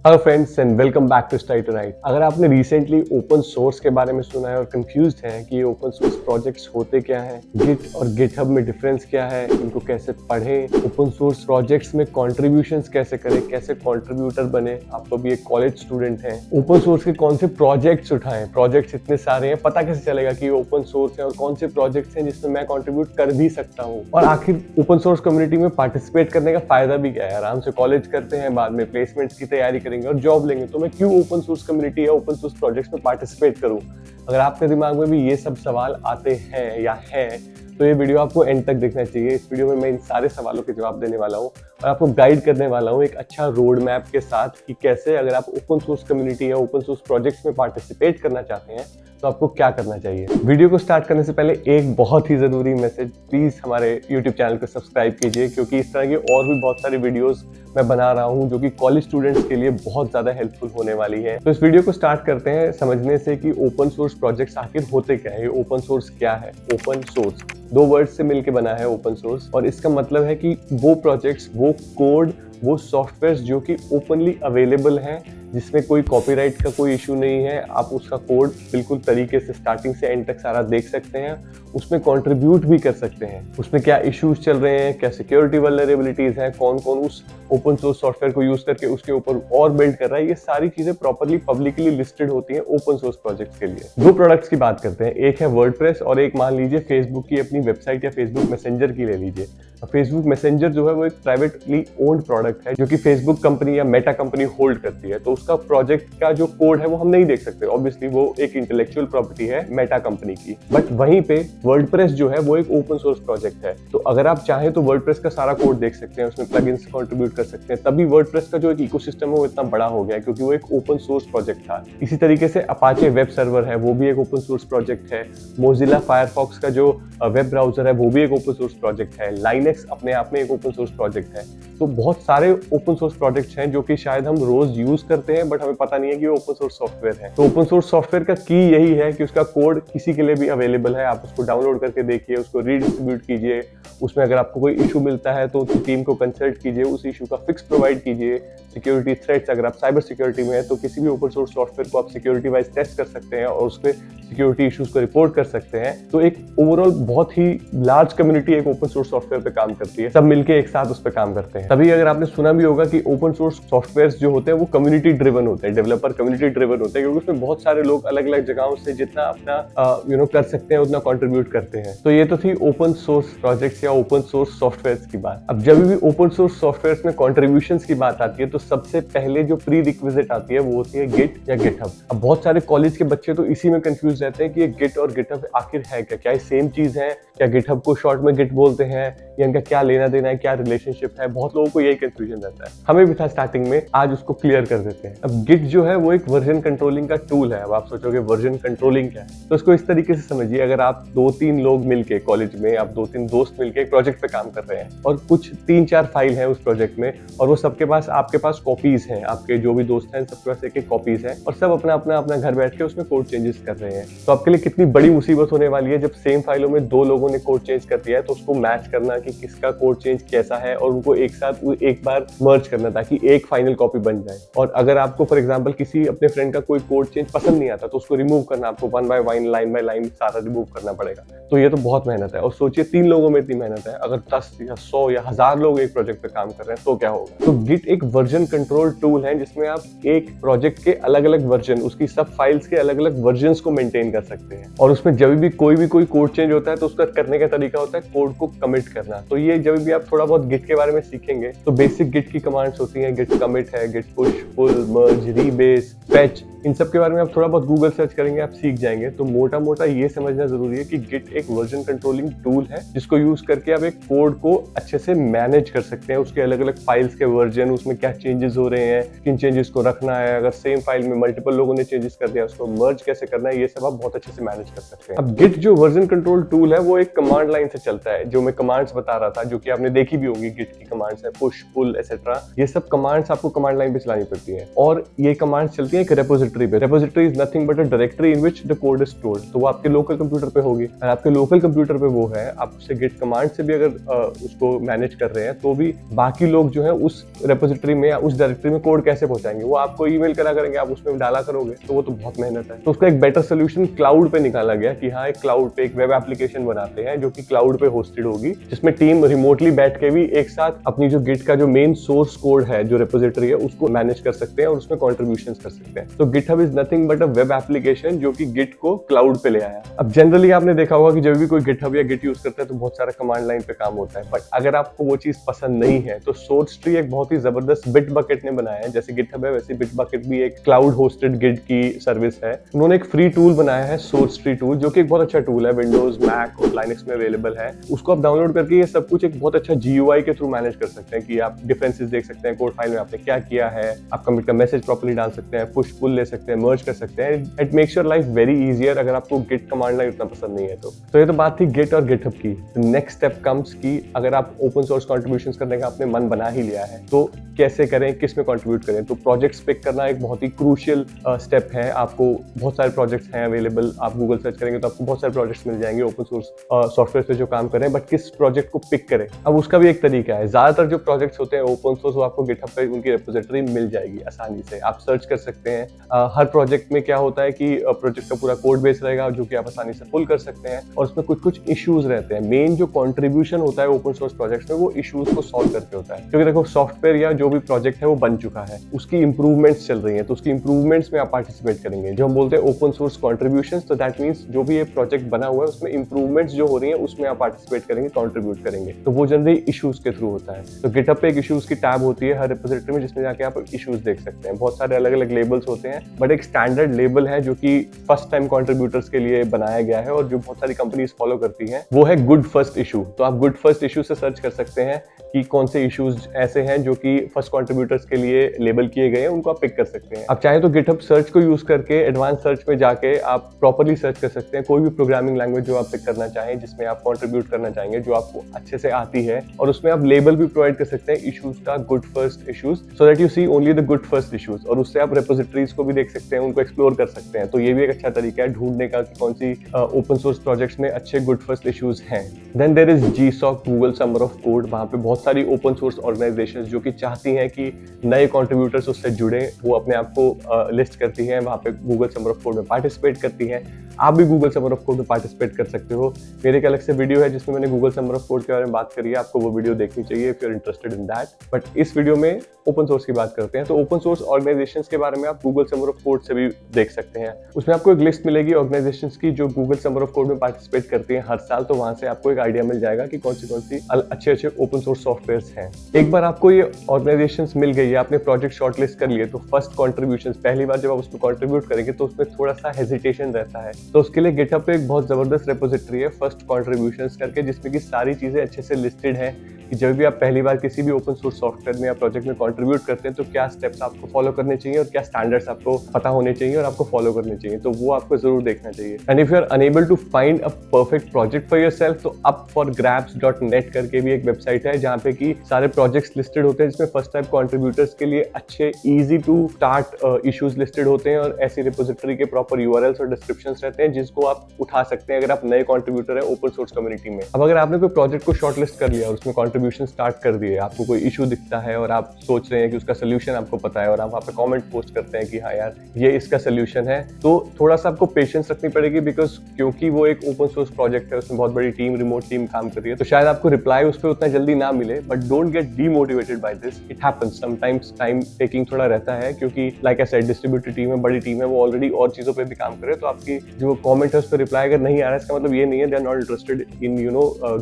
Hello friends and welcome back to sty to right. अगर आपने recently open source के बारे में सुना है और कंफ्यूज्ड हैं कि ये ओपन सोर्स प्रोजेक्ट्स होते क्या हैं, गिट और गिटहब में डिफरेंस क्या है, इनको कैसे पढ़ें, ओपन सोर्स प्रोजेक्ट्स में कॉन्ट्रीब्यूशंस कैसे करें, कैसे कंट्रीब्यूटर बने, आप तो भी एक कॉलेज स्टूडेंट हैं, ओपन सोर्स के कौन से प्रोजेक्ट्स उठाएं, प्रोजेक्ट्स इतने सारे हैं, पता कैसे चलेगा कि ये ओपन सोर्स है और कौन से प्रोजेक्ट्स हैं जिसमें मैं कंट्रीब्यूट कर भी सकता हूँ, और आखिर ओपन सोर्स कम्युनिटी में पार्टिसिपेट करने का फायदा भी क्या है। आराम से कॉलेज करते हैं, बाद में प्लेसमेंट्स की तैयारी करेंगे और जॉब लेंगे, तो मैं क्यों ओपन सोर्स कम्युनिटी या ओपन सोर्स प्रोजेक्ट्स में पार्टिसिपेट करूं। अगर आपके दिमाग में भी ये सब सवाल आते हैं या हैं, तो ये वीडियो आपको एंड तक देखना चाहिए। इस वीडियो में मैं इन सारे सवालों के जवाब देने वाला हूँ और आपको गाइड करने वाला हूँ एक अच्छा रोड मैप के साथ कि कैसे अगर आप ओपन सोर्स कम्युनिटी या ओपन सोर्स प्रोजेक्ट्स में पार्टिसिपेट करना चाहते हैं तो आपको क्या करना चाहिए। वीडियो को स्टार्ट करने से पहले एक बहुत ही जरूरी मैसेज, प्लीज हमारे यूट्यूब चैनल को सब्सक्राइब कीजिए, क्योंकि इस तरह की और भी बहुत सारी वीडियोस मैं बना रहा हूं जो कि कॉलेज स्टूडेंट्स के लिए बहुत ज्यादा हेल्पफुल होने वाली है। तो इस वीडियो को स्टार्ट करते हैं समझने से कि ओपन सोर्स प्रोजेक्ट्स आखिर होते क्या है। ओपन सोर्स क्या है? ओपन सोर्स दो वर्ड से मिलकर बना है ओपन सोर्स, और इसका मतलब है कि वो प्रोजेक्ट्स, वो कोड, वो सॉफ्टवेयर जो कि ओपनली अवेलेबल हैं, जिसमें कोई कॉपीराइट का कोई इशू नहीं है, आप उसका कोड बिल्कुल तरीके से स्टार्टिंग से एंड तक सारा देख सकते हैं, उसमें कंट्रीब्यूट भी कर सकते हैं, उसमें क्या इश्यूज चल रहे हैं, क्या सिक्योरिटी वल्नरेबिलिटीज हैं, कौन कौन उस ओपन सोर्स सॉफ्टवेयर को यूज करके उसके ऊपर और बिल्ड कर रहा है, ये सारी चीजें प्रॉपर्ली पब्लिकली लिस्टेड होती हैं ओपन सोर्स प्रोजेक्ट्स के लिए। दो प्रोडक्ट्स की बात करते हैं, एक है वर्डप्रेस और एक मान लीजिए फेसबुक की अपनी वेबसाइट या फेसबुक मैसेंजर की ले लीजिए। फेसबुक मैसेंजर जो है वो एक प्राइवेटली ओन्ड प्रोडक्ट है जो कि फेसबुक कंपनी या मेटा कंपनी होल्ड करती है, तो उसका प्रोजेक्ट का जो कोड है वो हम नहीं देख सकते, ऑब्वियसली वो एक इंटेलेक्चुअल प्रॉपर्टी है मेटा कंपनी की। बट वहीं पे वर्डप्रेस जो है वो एक ओपन सोर्स प्रोजेक्ट है, तो अगर आप चाहें तो वर्डप्रेस का सारा कोड देख सकते हैं, उसमें प्लगइन्स कंट्रीब्यूट कर सकते हैं। तभी वर्डप्रेस का जो एक इकोसिस्टम है वो इतना बड़ा हो गया क्योंकि वो एक ओपन सोर्स प्रोजेक्ट था। इसी तरीके से अपाचे वेब सर्वर है, वो भी एक ओपन सोर्स प्रोजेक्ट है। मोजिला फायरफॉक्स का जो वेब ब्राउजर है वो भी एक ओपन सोर्स प्रोजेक्ट है। लाइनेक्स अपने आप में एक ओपन सोर्स प्रोजेक्ट है। तो बहुत सारे ओपन सोर्स प्रोजेक्ट्स हैं जो कि शायद हम रोज यूज करते हैं बट हमें पता नहीं है कि वो ओपन सोर्स सॉफ्टवेयर है। तो ओपन सोर्स सॉफ्टवेयर का की यही है कि उसका कोड किसी के लिए भी अवेलेबल है, आप उसको डाउनलोड करके देखिए, उसको रीडिस्ट्रीब्यूट कीजिए, उसमें अगर आपको कोई इशू मिलता है तो उसकी टीम को कंसल्ट कीजिए, उस इशू का फिक्स प्रोवाइड कीजिए। सिक्योरिटी थ्रेट्स, अगर आप साइबर सिक्योरिटी में है तो किसी भी ओपन सोर्स सॉफ्टवेयर को आप सिक्योरिटी वाइज टेस्ट कर सकते हैं और उसके सिक्योरिटी इश्यूज को रिपोर्ट कर सकते हैं। तो एक ओवरऑल बहुत ही लार्ज कम्युनिटी एक ओपन सोर्स सॉफ्टवेयर पे काम करती है, सब मिलके एक साथ उस पे काम करते हैं। तभी अगर आपने सुना भी होगा कि ओपन सोर्स सॉफ्टवेयर जो होते हैं वो कम्युनिटी ड्रिवन होते हैं, डेवलपर कम्युनिटी ड्रिवन होते हैं, क्योंकि उसमें बहुत सारे लोग अलग अलग जगहों से जितना अपना कर सकते हैं उतना कंट्रीब्यूट करते हैं। तो ये तो थी ओपन सोर्स प्रोजेक्ट्स या ओपन सोर्स सॉफ्टवेयर की बात। अब जब भी ओपन सोर्स सॉफ्टवेयर में कॉन्ट्रीब्यूशन की बात आती है तो सबसे पहले जो प्री रिक्विजिट आती है वो होती है गिट या गिटहब। अब बहुत सारे कॉलेज के बच्चे तो इसी में कंफ्यूज रहते हैं कि ये गिट और गिटहब आखिर है क्या, क्या ये सेम चीज है, क्या गिटहब को शॉर्ट में गिट बोलते हैं या इनका क्या लेना देना है, क्या रिलेशनशिप है। बहुत लोगों को यही कंफ्यूजन रहता है, हमें भी था स्टार्टिंग में, आज उसको क्लियर कर देते हैं। अब गिट जो है वो एक वर्जन कंट्रोलिंग का टूल है। अब आप सोचोगे वर्जन कंट्रोलिंग क्या है, तो इसको इस तरीके से समझिए, अगर आप 2-3 लोग मिलके कॉलेज में, आप 2-3 दोस्त मिलके एक प्रोजेक्ट पे काम कर रहे हैं और कुछ 3-4 फाइल है उस प्रोजेक्ट में और वो सबके पास, आपके पास कॉपीज हैं, आपके जो भी दोस्त हैं सबके पास एक कॉपीज है और सब अपना अपना घर बैठ के उसमें कोड चेंजेस कर रहे हैं। तो आपके लिए कितनी बड़ी मुसीबत होने वाली है जब सेम फाइलों में 2 लोगों ने कोड चेंज कर दिया है, तो उसको मैच करना कि किसका कोड चेंज कैसा है और उनको एक साथ एक बार मर्ज करना ताकि एक फाइनल कॉपी बन जाए। और अगर आपको फॉर एग्जांपल किसी अपने फ्रेंड का कोई कोड चेंज पसंद नहीं आता तो उसको रिमूव करना, आपको 1 बाय 1 लाइन बाय लाइन सारा रिमूव करना पड़ेगा। तो ये तो बहुत मेहनत है, और सोचिए 3 लोगों में इतनी मेहनत है, अगर 10 या 100 या 1000 लोग एक प्रोजेक्ट पे काम कर रहे हैं तो क्या होगा। तो गिट एक वर्जन कंट्रोल टूल है जिसमें आप एक प्रोजेक्ट के अलग अलग वर्जन, उसकी सब फाइल्स के अलग अलग वर्जन्स को मेंटेन कर सकते हैं, और उसमें जब भी कोई कोड चेंज होता है तो उसका करने का तरीका होता है कोड को कमिट करना। तो ये जब भी आप थोड़ा बहुत गिट के बारे में सीखेंगे तो बेसिक गिट की कमांड्स होती हैं, गिट कमिट है, गिट पुश, पुल, मर्ज, रीबेस, फेच, इन सब के बारे में आप थोड़ा बहुत गूगल सर्च करेंगे, आप सीख जाएंगे। तो मोटा मोटा ये समझना जरूरी है कि गिट एक वर्जन कंट्रोलिंग टूल है जिसको यूज करके आप एक कोड को अच्छे से मैनेज कर सकते हैं, उसके अलग अलग फाइल्स के वर्जन, उसमें क्या चेंजेस हो रहे हैं, किन चेंजेस को रखना है, अगर सेम फाइल में मल्टीपल लोगों ने चेंजेस कर दिया उसको मर्ज कैसे करना है, ये सब आप बहुत अच्छे से मैनेज कर सकते हैं। अब गिट जो वर्जन कंट्रोल टूल है वो एक कमांड लाइन से चलता है, जो मैं कमांड्स बता रहा था, जो कि आपने देखी भी होगी, गिट की कमांड्स है पुश पुल एटसेट्रा, ये सब कमांड्स आपको कमांड लाइन पे चलानी पड़ती है और ये कमांड्स चलती है एक रेपोजिटरी पे। Repository is nothing but a directory in which the code is stored, तो वो आपके लोकल कंप्यूटर पे होगी। और आपके लोकल कंप्यूटर पे वो है, आप उससे गिट कमांड से भी अगर उसको मैनेज कर रहे हैं तो भी बाकी लोग जो है उस रेपोजिटरी में या उस डायरेक्टरी में कोड कैसे पहुंचाएंगे, वो आपको ईमेल करा करेंगे, आप उसमें डाला करोगे, तो वो तो बहुत मेहनत है। तो उसका एक बेटर सोल्यूशन क्लाउड पे निकाला गया कि हाँ, एक क्लाउड पे एक वेब एप्लीकेशन बनाते हैं जो कि क्लाउड पे होस्टेड होगी, जिसमें टीम रिमोटली बैठ के भी एक साथ अपनी जो गिट का जो मेन सोर्स कोड है, जो रेपोजिटरी है, उसको मैनेज कर सकते हैं और उसमें कॉन्ट्रीब्यूशंस कर सकते हैं। तो GitHub is nothing but a web application जो कि गिट को क्लाउड पे ले आया। अब जनरली आपने देखा होगा कि जब भी कोई गिटहब या गिट यूज करता है तो बहुत सारा कमांड लाइन पे काम होता है, बट अगर आपको वो चीज पसंद नहीं है तो सोर्स ट्री एक बहुत ही जबरदस्त बिटबकेट ने बनाया है। जैसे गिटहब है वैसे बिटबकेट भी एक क्लाउड होस्टेड गिट की सर्विस है। उन्होंने एक फ्री टूल बनाया है, सोर्स ट्री टूल, जो कि एक बहुत अच्छा टूल है, विंडोज, मैक और लाइनक्स में अवेलेबल है। उसको आप डाउनलोड करके ये सब कुछ एक बहुत अच्छा GUI के थ्रू मैनेज कर सकते हैं कि आप डिफरेंसेस देख सकते हैं कोड फाइल में आपने क्या किया है, आप कमिट का मैसेज प्रॉपर्ली डाल सकते हैं, पुश पुल ले सकते हैं, मर्ज कर सकते हैं। It makes your life very easier अगर आपको गिट कमांड लाइन उतना पसंद नहीं है तो ये तो बात थी गिट और गिटहब की। नेक्स्ट स्टेप कम्स कि अगर आप ओपन सोर्स कॉन्ट्रीब्यूशंस करने का आपने मन बना ही लिया है तो कैसे करें, किस में कंट्रीब्यूट करें। तो प्रोजेक्ट्स पिक करना एक बहुत ही क्रूशियल स्टेप है। आपको बहुत सारे प्रोजेक्ट्स हैं अवेलेबल, आप गूगल सर्च करेंगे तो आपको बहुत सारे प्रोजेक्ट्स मिल जाएंगे ओपन सोर्स सॉफ्टवेयर पे जो काम करें, बट किस प्रोजेक्ट को पिक करें, अब उसका भी एक तरीका है। ज्यादातर जो प्रोजेक्ट्स होते हैं ओपन सोर्स वो आपको गिटहब पे उनकी रेपोजिटरी मिल जाएगी आसानी से, आप सर्च कर सकते हैं। हर प्रोजेक्ट में क्या होता है कि प्रोजेक्ट का पूरा कोड बेस रहेगा जो कि आप आसानी से पुल कर सकते हैं और उसमें कुछ कुछ इश्यूज रहते हैं। मेन जो कंट्रीब्यूशन होता है ओपन सोर्स प्रोजेक्ट्स में वो इश्यूज को सॉल्व करके होता है, क्योंकि देखो सॉफ्टवेयर या जो भी प्रोजेक्ट है वो बन चुका है, उसकी इंप्रूवमेंट्स चल रही हैं, तो उसकी इंप्रूवमेंट्स में आप पार्टिसिपेट करेंगे। जो हम बोलते हैं ओपन सोर्स कंट्रीब्यूशंस, तो दैट मींस जो भी ये प्रोजेक्ट बना हुआ है उसमें इंप्रूवमेंट्स जो हो रही हैं उसमें आप पार्टिसिपेट करेंगे, कंट्रीब्यूट करेंगे, तो वो जनरली इश्यूज के थ्रू होता है। तो गिटहब पे एक इश्यूज की टैब होती है हर रिपोजिटरी में, जिसमें जाके आप इश्यूज देख सकते हैं। बहुत सारे अलग अलग लेबल्स होते हैं, बट एक स्टैंडर्ड लेबल है जो कि फर्स्ट टाइम कंट्रीब्यूटर्स के लिए बनाया गया है और जो बहुत सारी कंपनीज फॉलो करती हैं, वो है गुड फर्स्ट इशू। तो आप गुड फर्स्ट इशू से सर्च कर सकते हैं कि कौन से इश्यूज ऐसे हैं जो कि फर्स्ट कंट्रीब्यूटर्स के लिए लेबल किए गए हैं, उनको आप पिक कर सकते हैं। आप चाहे तो गिटहब सर्च को यूज करके एडवांस सर्च में जाके आप प्रॉपर्ली सर्च कर सकते हैं कोई भी प्रोग्रामिंग लैंग्वेज जो आप पिक करना चाहें, जिसमें आप कंट्रीब्यूट करना चाहेंगे, जो आपको अच्छे से आती है, और उसमें आप लेबल भी प्रोवाइड कर सकते हैं इश्यूज का, good first issues, so that you see only the good first issues. और उससे आप रेपोजिटरीज को भी देख सकते हैं, उनको एक्सप्लोर कर सकते हैं। तो ये भी एक अच्छा तरीका है ढूंढने का कि कौन सी ओपन सोर्स प्रोजेक्ट्स में अच्छे गुड फर्स्ट इश्यूज हैं। Then there is GSOC, Google summer of code. वहां पे बहुत सारी ओपन सोर्स ऑर्गेनाइजेशंस जो कि चाहती हैं कि नए कंट्रीब्यूटर्स उससे जुड़े, वो अपने आप को लिस्ट करती हैं, वहां पे गूगल समर ऑफ कोड में पार्टिसिपेट करती हैं। आप भी गूगल समर ऑफ कोड में पार्टिसिपेट कर सकते हो। मेरे एक अलग से वीडियो है जिसमें मैंने गूगल समर ऑफ कोड के बारे में बात करी है, आपको वो वीडियो देखनी चाहिए if you are interested in that. But इस वीडियो में ओपन सोर्स की बात करते हैं। तो ओपन सोर्स ऑर्गेनाइजेशंस के बारे में आप गूगल समर ऑफ कोड से भी देख सकते हैं। उसमें आपको एक लिस्ट मिलेगी ऑर्गेनाइजेशंस की जो गूगल समर ऑफ कोड में पार्टिसिपेट करती हैं हर साल, तो वहां से आपको एक आइडिया मिल जाएगा कि कौन सी अच्छे ओपन सोर्स सॉफ्टवेयर्स हैं। एक बार आपको ये ऑर्गेनाइजेशंस मिल गई है, आपने प्रोजेक्ट शॉर्टलिस्ट कर लिए, तो फर्स्ट कॉन्ट्रीब्यूशन पहली बार जब आप उसमें कॉन्ट्रीब्यूट करेंगे तो उसमें थोड़ा सा हेजिटेशन रहता है। तो उसके लिए गिटहब पे एक बहुत जबरदस्त रेपोजिटरी है फर्स्ट कॉन्ट्रीब्यूशंस करके, जिसमें कि सारी चीजें अच्छे से लिस्टेड है कि जब भी आप पहली बार किसी भी ओपन सोर्स सॉफ्टवेयर में या प्रोजेक्ट में कंट्रीब्यूट करते हैं तो क्या स्टेप्स आपको फॉलो करने चाहिए और क्या स्टैंडर्ड्स आपको पता होने चाहिए और आपको फॉलो करने चाहिए, तो वो आपको जरूर देखना चाहिए। And if you are unable to find a perfect project for yourself, तो upforgrabs.net करके भी एक वेबसाइट है जहाँ पे कि सारे प्रोजेक्ट्स लिस्टेड होते हैं, जिसमें फर्स्ट टाइम कंट्रीब्यूटर्स के लिए अच्छे easy to start issues listed होते हैं और ऐसी रिपोजिटरी के प्रॉपर URLs और डिस्क्रिप्शंस रहते हैं जिसको आप उठा सकते हैं अगर आप नए कंट्रीब्यूटर है ओपन सोर्स कम्युनिटी में। अब अगर आपने कोई प्रोजेक्ट को शॉर्टलिस्ट कर लिया और उसमें कंट्रीब्यूशन स्टार्ट कर दिए, आपको कोई इशू दिखता है और आप सोच रहे हैं कि उसका सोल्यूशन आपको पता है और आप वहाँ पे कमेंट पोस्ट करते हैं कि हाँ यार ये इसका सोल्यूशन है, तो थोड़ा सा आपको पेशेंस रखनी पड़ेगी, बिकॉज क्योंकि वो एक ओपन सोर्स प्रोजेक्ट है, उसमें बहुत बड़ी टीम, रिमोट टीम काम कर रही है, तो शायद आपको रिप्लाई उस पर उतना जल्दी ना मिले। But don't get demotivated by this, it happens sometimes, time taking थोड़ा रहता है, क्योंकि like I said distributed team है, बड़ी टीम है, वो ऑलरेडी और चीजों पे भी काम करे, तो आपकी जो कमेंट है उस पर रिप्लाई अगर नहीं आ रहा है, इसका मतलब ये नहीं है they are not interested in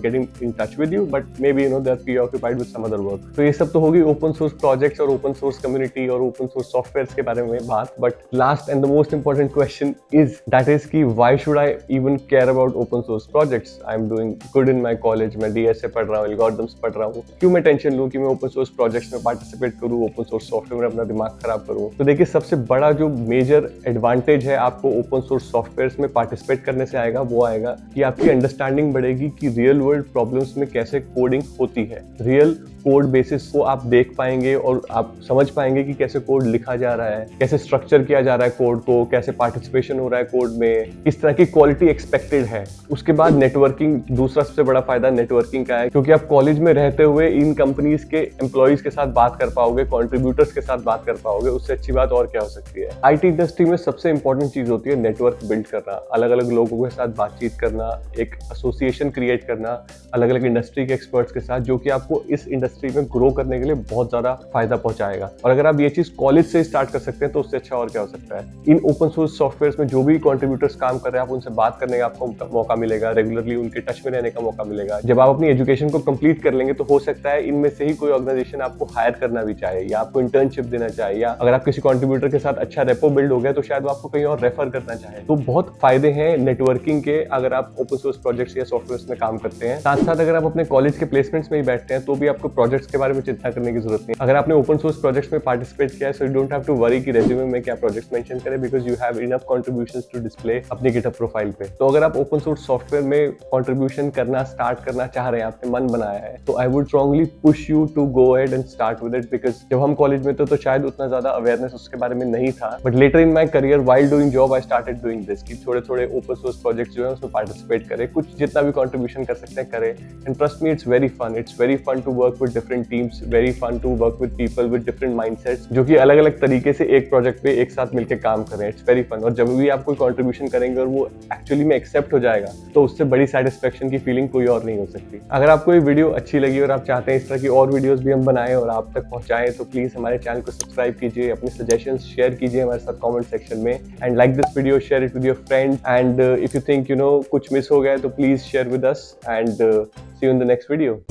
getting in touch with you, but maybe they are preoccupied with some other work. तो ये सब तो होगी ओपन सोर्स प्रोजेक्ट्स और ओपन सोर्स कम्युनिटी और ओपन सोर्स सॉफ्टवेयर्स के बारे में बात। But last and the most important question is that is कि why should I even care about open source projects? I am doing good in my college, मैं DSA पढ़ रहा हूँ, एल्गोरिथम्स पढ़ रहा हूँ, हूँ, क्यों मैं टेंशन लूँ कि मैं ओपन सोर्स प्रोजेक्ट्स में पार्टिसिपेट करूँ, ओपन सोर्स सॉफ्टवेयर में अपना दिमाग खराब करूँ। तो देखिए सबसे बड़ा जो मेजर एडवांटेज है आपको ओपन सोर्स सॉफ्टवेयर में पार्टिसिपेट करने से आएगा, वो आएगा कि आपकी अंडरस्टैंडिंग बढ़ेगी कि रियल वर्ल्ड प्रॉब्लम्स में कैसे कोडिंग होती है। रियल कोड बेसिस को आप देख पाएंगे और आप समझ पाएंगे कि कैसे कोड लिखा जा रहा है, कैसे स्ट्रक्चर किया जा रहा है कोड को, कैसे पार्टिसिपेशन हो रहा है कोड में, किस तरह की क्वालिटी एक्सपेक्टेड है। उसके बाद नेटवर्किंग, दूसरा सबसे बड़ा फायदा नेटवर्किंग का है, क्योंकि आप कॉलेज में रहते हुए इन कंपनीज के एम्प्लॉइज के साथ बात कर पाओगे, कॉन्ट्रीब्यूटर्स के साथ बात कर पाओगे। उससे अच्छी बात और क्या हो सकती है। आईटी इंडस्ट्री में सबसे इंपॉर्टेंट चीज होती है नेटवर्क बिल्ड करना, अलग अलग लोगों के साथ बातचीत करना, एक एसोसिएशन क्रिएट करना अलग अलग इंडस्ट्री के एक्सपर्ट्स के साथ, जो कि आपको इस इंडस्ट्री में ग्रो करने के लिए बहुत ज्यादा फायदा पहुंचाएगा। और अगर आप ये चीज कॉलेज से स्टार्ट कर सकते हैं तो उससे अच्छा और क्या हो सकता है। इन ओपन सोर्स सॉफ्टवेयर में जो भी कॉन्ट्रीब्यूटर्स काम कर रहे हैं, आप उनसे बात करने का आपको मौका मिलेगा, रेगुलरली उनके टच में रहने का मौका मिलेगा। जब आप अपनी एजुकेशन को कंप्लीट कर लेंगे तो हो सकता है इनमें से ही कोई ऑर्गेनाइजेशन आपको हायर करना भी चाहे या आपको इंटर्नशिप देना चाहे, या अगर आप किसी कॉन्ट्रीब्यूटर के साथ अच्छा रेपो बिल्ड हो गया तो शायद वो आपको कहीं और रेफर करना चाहे। तो बहुत फायदे हैं नेटवर्किंग के अगर आप ओपन सोर्स प्रोजेक्ट्स या सॉफ्टवेयर में काम करते हैं। साथ साथ अगर आप अपने कॉलेज के प्लेसमेंट्स में ही बैठते हैं तो भी आपको प्रोजेक्ट्स के बारे में चिंता करने की जरूरत नहीं। अगर आपने ओपन सोर्स प्रोजेक्ट्स में पार्टिसिपेट किया है so you don't have to worry कि रेज्यूमे में क्या प्रोजेक्ट्स मेंशन करें, because you have enough contributions to display अपनी गिटहब प्रोफाइल पे। तो अगर आप ओपन सोर्स सॉफ्टवेयर में कंट्रीब्यूशन करना स्टार्ट करना चाह रहे हैं, आपने मन बनाया है, तो I would strongly push you to go ahead and start with it. Because जब हम कॉलेज में थे तो शायद उतना ज्यादा अवेयरनेस उसके बारे में नहीं था, but later in my career while doing job I started doing this कि थोड़े थोड़े ओपन सोर्स प्रोजेक्ट्स जो है उसमें पार्टिसिपेट करें, कुछ जितना भी कंट्रीब्यूशन कर सकते हैं करें। And trust me it's very fun to work with different teams, very fun to work with people with different mindsets, जो कि अलग अलग तरीके से एक प्रोजेक्ट पे एक साथ मिलकर काम करें। It's very fun. और जब भी आप कोई कंट्रीब्यूशन करेंगे और वो एक्चुअली में एक्सेप्ट हो जाएगा तो उससे बड़ी सेटिस्फेक्शन की फीलिंग कोई और नहीं हो सकती। अगर आपको ये वीडियो अच्छी लगी और आप चाहते हैं इस तरह की और वीडियोस भी हम बनाएं और आप तक पहुंचाएं तो प्लीज हमारे चैनल को सब्सक्राइब कीजिए, अपने सजेशंस शेयर कीजिए हमारे साथ कमेंट सेक्शन में, and like this video, share it with your friend, and if you think कुछ मिस हो गया तो please share with us, and see you in the next video.